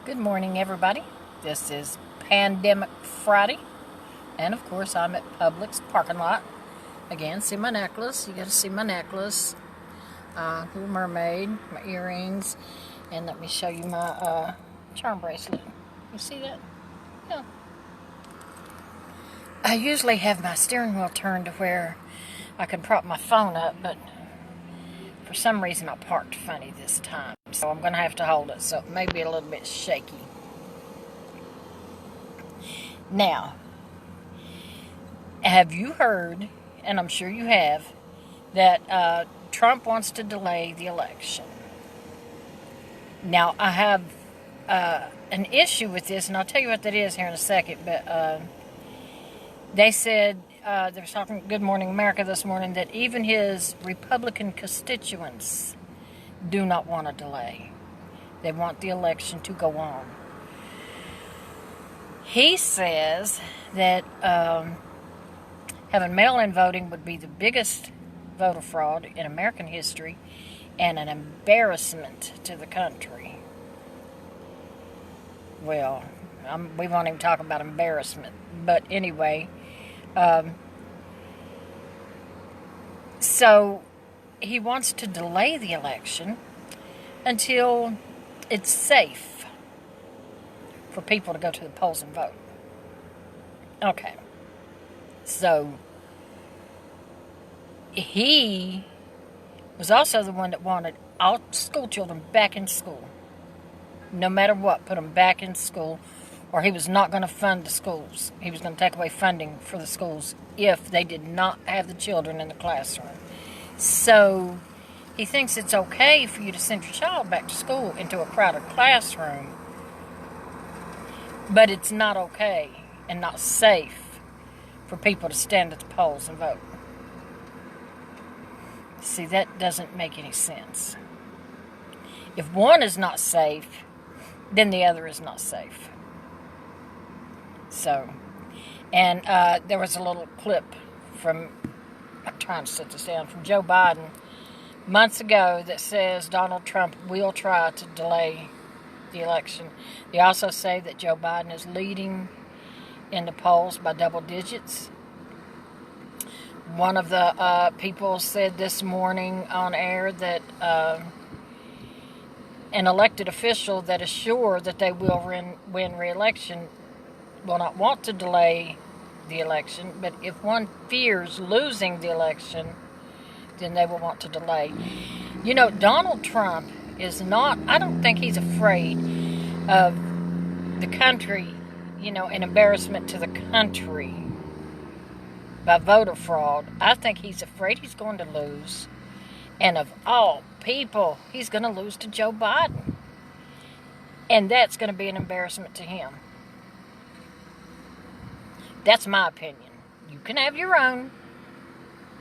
Good morning, everybody. This is Pandemic Friday, and of course, I'm at Publix parking lot. Again, see my necklace. You got to see my necklace. Little mermaid, my earrings, and let me show you my charm bracelet. You see that? Yeah. I usually have my steering wheel turned to where I can prop my phone up, but for some reason I parked funny this time. So I'm going to have to hold it, so it may be a little bit shaky. Now, have you heard, and I'm sure you have, that Trump wants to delay the election? Now, I have an issue with this, and I'll tell you what that is here in a second, but they said, they were talking Good Morning America this morning, that even his Republican constituents do not want a delay. They want the election to go on. He says that having mail-in voting would be the biggest voter fraud in American history and an embarrassment to the country. Well, we won't even talk about embarrassment. But anyway, so he wants to delay the election until it's safe for people to go to the polls and vote. Okay. So he was also the one that wanted all school children back in school. No matter what, put them back in school, or he was not going to fund the schools. He was going to take away funding for the schools if they did not have the children in the classroom. So he thinks it's okay for you to send your child back to school into a crowded classroom, but it's not okay and not safe for people to stand at the polls and vote. See, that doesn't make any sense. If one is not safe, then the other is not safe. So, and there was a little clip from, I'm trying to set this down, from Joe Biden months ago that says Donald Trump will try to delay the election. They also say that Joe Biden is leading in the polls by double digits. One of the people said this morning on air that an elected official that is sure that they will win re-election will not want to delay the election, but if one fears losing the election, then they will want to delay. You know, Donald Trump is not, I don't think he's afraid of the country, an embarrassment to the country by voter fraud. I think he's afraid he's going to lose. And of all people, he's going to lose to Joe Biden. And that's going to be an embarrassment to him. That's my opinion. You can have your own.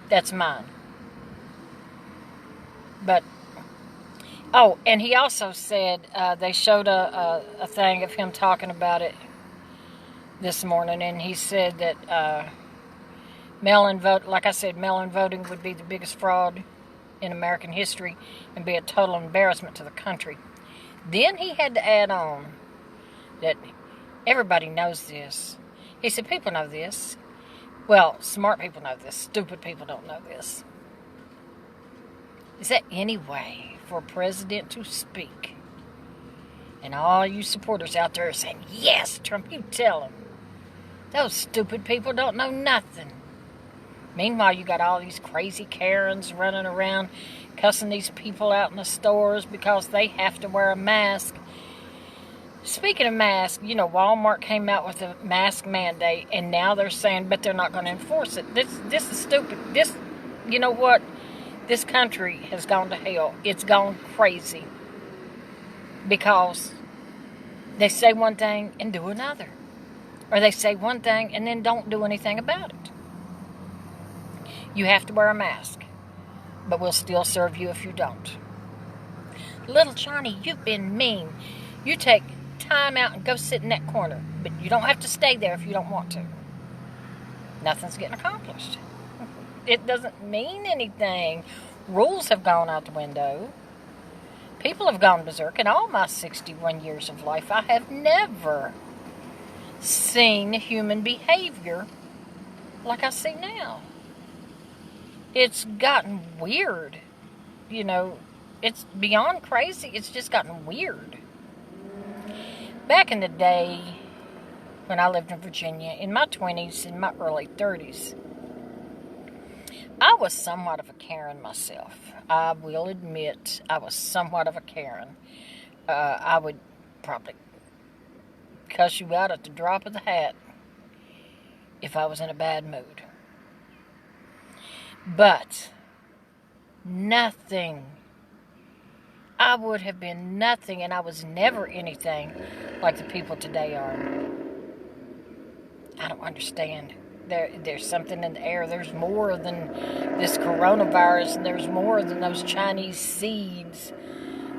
That's mine. But, oh, and he also said, they showed a thing of him talking about it this morning, and he said that mail-in vote, like I said, mail-in voting would be the biggest fraud in American history and be a total embarrassment to the country. Then he had to add on that everybody knows this. He said, people know this. Well, smart people know this. Stupid people don't know this. Is that any way for a president to speak? And all you supporters out there are saying, yes, Trump, you tell him. Those stupid people don't know nothing. Meanwhile, you got all these crazy Karens running around cussing these people out in the stores because they have to wear a mask. Speaking of masks, Walmart came out with a mask mandate, and now they're saying, but they're not going to enforce it. This is stupid. You know what? This country has gone to hell. It's gone crazy because they say one thing and do another. Or they say one thing and then don't do anything about it. You have to wear a mask, but we'll still serve you if you don't. Little Johnny, you've been mean. You take time out and go sit in that corner, but you don't have to stay there if you don't want to. Nothing's getting accomplished. It doesn't mean anything. Rules have gone out the window. People have gone berserk. In all my 61 years of life, I have never seen human behavior like I see now. It's gotten weird. You know, it's beyond crazy. It's just gotten weird. Back in the day, when I lived in Virginia, in my 20s, in my early 30s, I was somewhat of a Karen myself. I will admit I was somewhat of a Karen. I would probably cuss you out at the drop of the hat if I was in a bad mood. But nothing. I would have been nothing, and I was never anything like the people today are. I don't understand. There's something in the air. There's more than this coronavirus, and there's more than those Chinese seeds.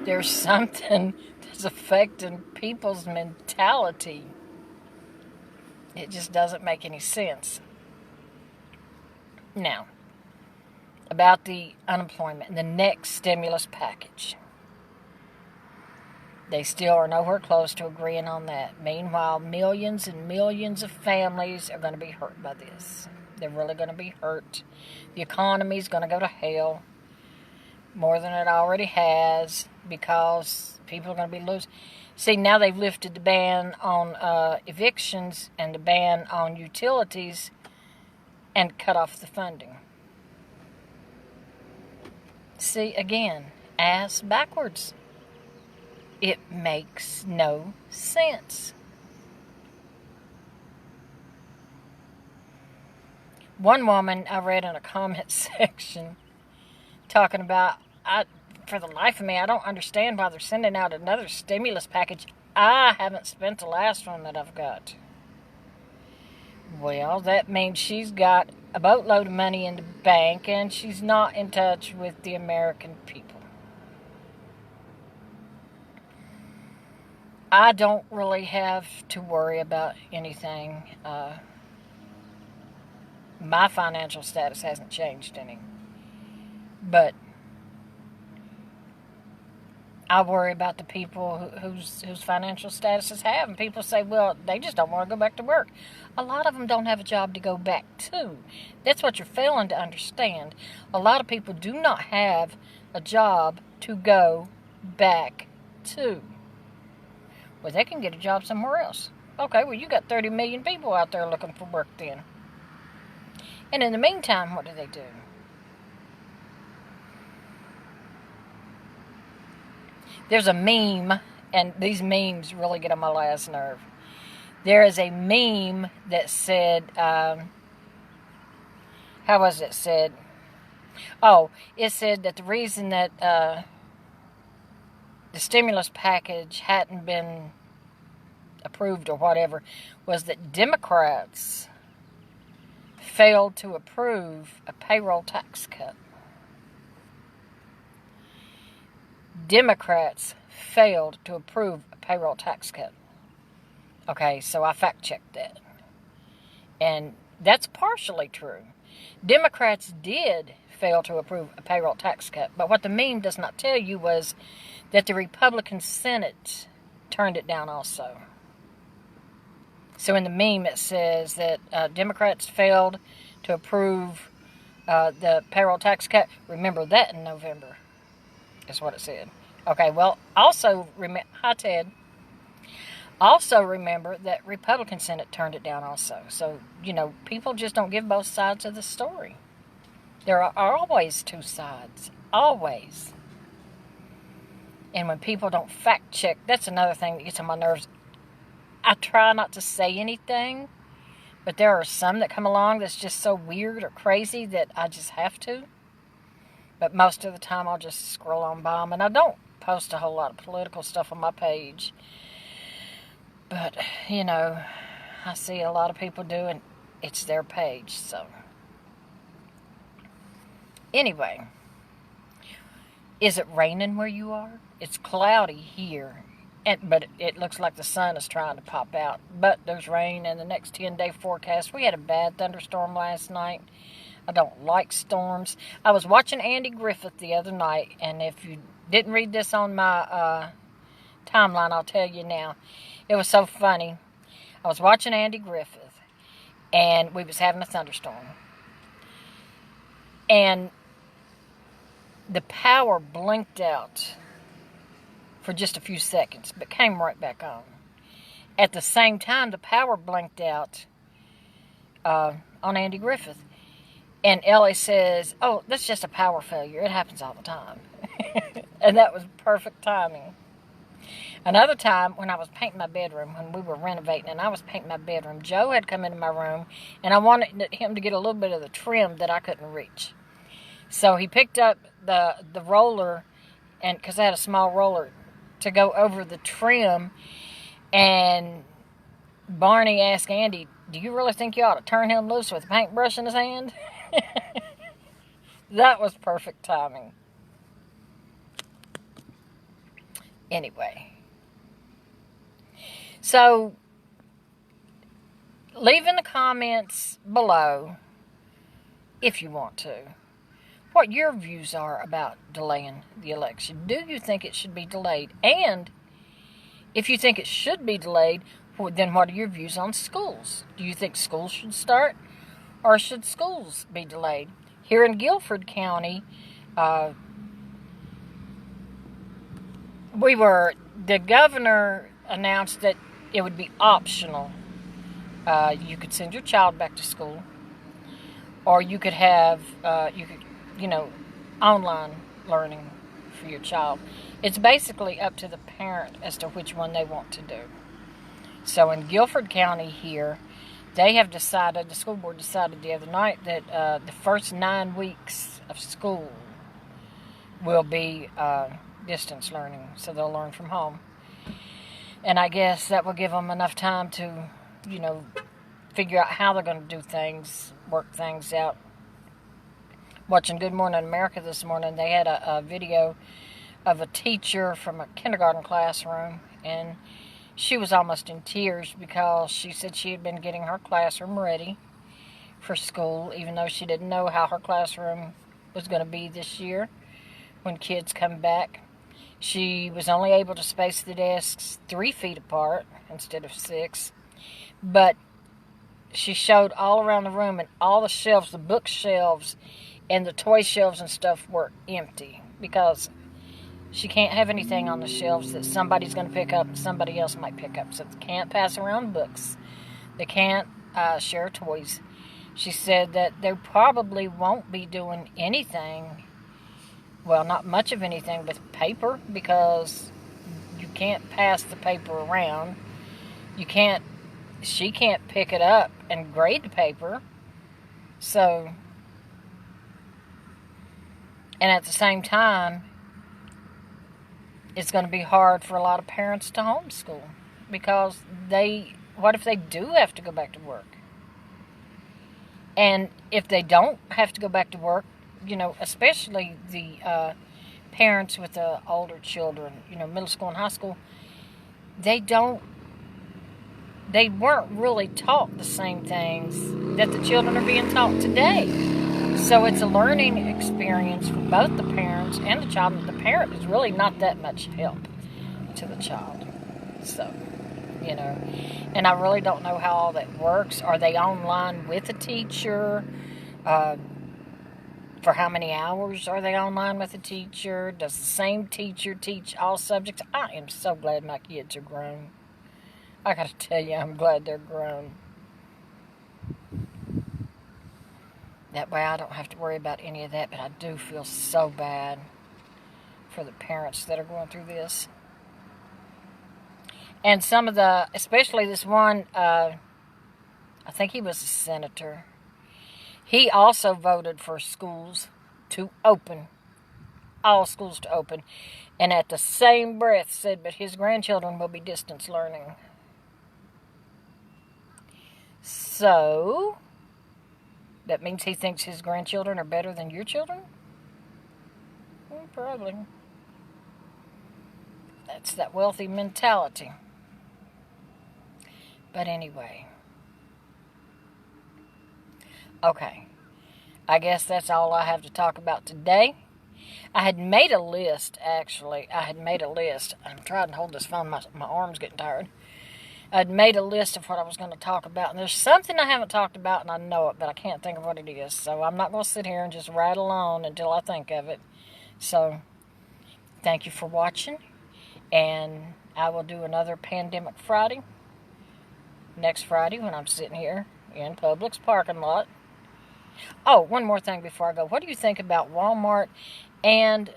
There's something that's affecting people's mentality. It just doesn't make any sense. Now, about the unemployment and the next stimulus package. They still are nowhere close to agreeing on that. Meanwhile, millions and millions of families are going to be hurt by this. They're really going to be hurt. The economy's going to go to hell more than it already has because people are going to be losing. See, now they've lifted the ban on evictions and the ban on utilities and cut off the funding. See, again, ass backwards. It makes no sense. One woman I read in a comment section talking about, for the life of me, I don't understand why they're sending out another stimulus package. I haven't spent the last one that I've got. Well, that means she's got a boatload of money in the bank and she's not in touch with the American people. I don't really have to worry about anything. My financial status hasn't changed any. But I worry about the people whose financial statuses have. And people say, well, they just don't want to go back to work. A lot of them don't have a job to go back to. That's what you're failing to understand. A lot of people do not have a job to go back to. Well, they can get a job somewhere else. Okay, well, you got 30 million people out there looking for work then. And in the meantime, what do? There's a meme, and these memes really get on my last nerve. There is a meme that said, how was it said? Oh, it said that the reason that the stimulus package hadn't been approved or whatever was that Democrats failed to approve a payroll tax cut. Democrats failed to approve a payroll tax cut. Okay, so I fact-checked that. And that's partially true. Democrats did fail to approve a payroll tax cut, but what the meme does not tell you was that the Republican Senate turned it down also. So in the meme it says that Democrats failed to approve the payroll tax cut. Remember that in November, is what it said. Okay, well, also, hi Ted. Also remember that Republican Senate turned it down also. So, people just don't give both sides of the story. There are always two sides. Always. And when people don't fact check, that's another thing that gets on my nerves. I try not to say anything, but there are some that come along that's just so weird or crazy that I just have to. But most of the time I'll just scroll on by them, and I don't post a whole lot of political stuff on my page. But, I see a lot of people do, and it's their page, so. Anyway, is it raining where you are? It's cloudy here, but it looks like the sun is trying to pop out. But there's rain in the next 10-day forecast. We had a bad thunderstorm last night. I don't like storms. I was watching Andy Griffith the other night, and if you Didn't read this on my timeline, I'll tell you now. It was so funny. I was watching Andy Griffith, and we was having a thunderstorm. And the power blinked out for just a few seconds, but came right back on. At the same time, the power blinked out on Andy Griffith. And Ellie says, "Oh, that's just a power failure. It happens all the time." And that was perfect timing. Another time, when I was painting my bedroom, when we were renovating, and I was painting my bedroom, Joe had come into my room, and I wanted him to get a little bit of the trim that I couldn't reach. So he picked up the roller, and because I had a small roller, to go over the trim, and Barney asked Andy, "Do you really think you ought to turn him loose with a paintbrush in his hand?" That was perfect timing. Anyway. So, leave in the comments below, if you want to, what your views are about delaying the election. Do you think it should be delayed? And if you think it should be delayed, then what are your views on schools? Do you think schools should start, or should schools be delayed? Here in Guilford County, the governor announced that it would be optional. You could send your child back to school, or you could have, online learning for your child. It's basically up to the parent as to which one they want to do. So in Guilford County here, they have decided, the school board decided the other night, that the first 9 weeks of school will be distance learning, so they'll learn from home. And I guess that will give them enough time to, figure out how they're going to do things, work things out. Watching Good Morning America this morning, they had a video of a teacher from a kindergarten classroom, and she was almost in tears because she said she had been getting her classroom ready for school, even though she didn't know how her classroom was going to be this year when kids come back. She was only able to space the desks 3 feet apart instead of 6, but she showed all around the room, and all the shelves, the bookshelves and the toy shelves and stuff, were empty because she can't have anything on the shelves that somebody's going to pick up and somebody else might pick up. So they can't pass around books. They can't share toys. She said that they probably won't be doing anything, well, not much of anything with paper, because you can't pass the paper around. She can't pick it up and grade the paper. So, and at the same time, it's going to be hard for a lot of parents to homeschool, because what if they do have to go back to work? And if they don't have to go back to work, especially the parents with the older children, middle school and high school, they weren't really taught the same things that the children are being taught today. So it's a learning experience for both the parents and the child. And the parent is really not that much help to the child. So, and I really don't know how all that works. Are they online with a teacher? For how many hours are they online with a teacher? Does the same teacher teach all subjects? I am so glad my kids are grown. I gotta tell you, I'm glad they're grown. That way I don't have to worry about any of that, but I do feel so bad for the parents that are going through this. And some of especially this one, I think he was a senator. He also voted for schools to open, all schools to open, and at the same breath said, but his grandchildren will be distance learning. So, that means he thinks his grandchildren are better than your children? Well, probably. That's that wealthy mentality. But anyway. Okay. I guess that's all I have to talk about today. I had made a list, actually. I had made a list. I'm trying to hold this phone. My arm's getting tired. I'd made a list of what I was going to talk about. And there's something I haven't talked about, and I know it, but I can't think of what it is. So I'm not going to sit here and just rattle on until I think of it. So thank you for watching. And I will do another Pandemic Friday next Friday when I'm sitting here in Publix parking lot. Oh, one more thing before I go. What do you think about Walmart and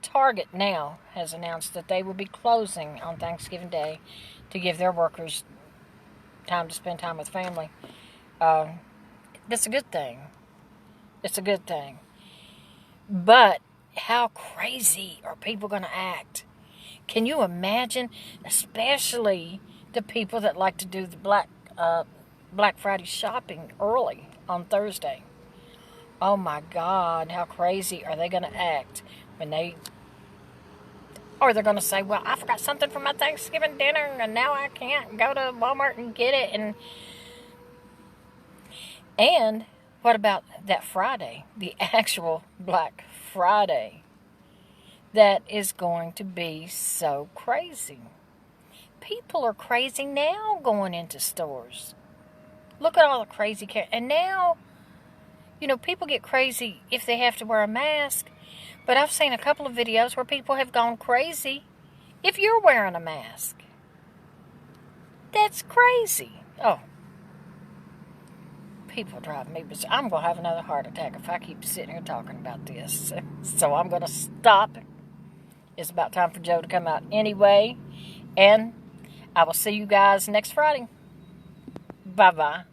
Target now has announced that they will be closing on Thanksgiving Day to give their workers time to spend time with family? That's a good thing. It's a good thing. But how crazy are people going to act? Can you imagine? Especially the people that like to do the Black Friday shopping early on Thursday. Oh my God, how crazy are they going to act when they... Or they're going to say, well, I forgot something for my Thanksgiving dinner, and now I can't go to Walmart and get it. And what about that Friday, the actual Black Friday? That is going to be so crazy. People are crazy now going into stores. Look at all the crazy... And now, you know, people get crazy if they have to wear a mask. But I've seen a couple of videos where people have gone crazy if you're wearing a mask. That's crazy. Oh. People drive me bizarre. I'm going to have another heart attack if I keep sitting here talking about this. So I'm going to stop. It's about time for Joe to come out anyway. And I will see you guys next Friday. Bye-bye.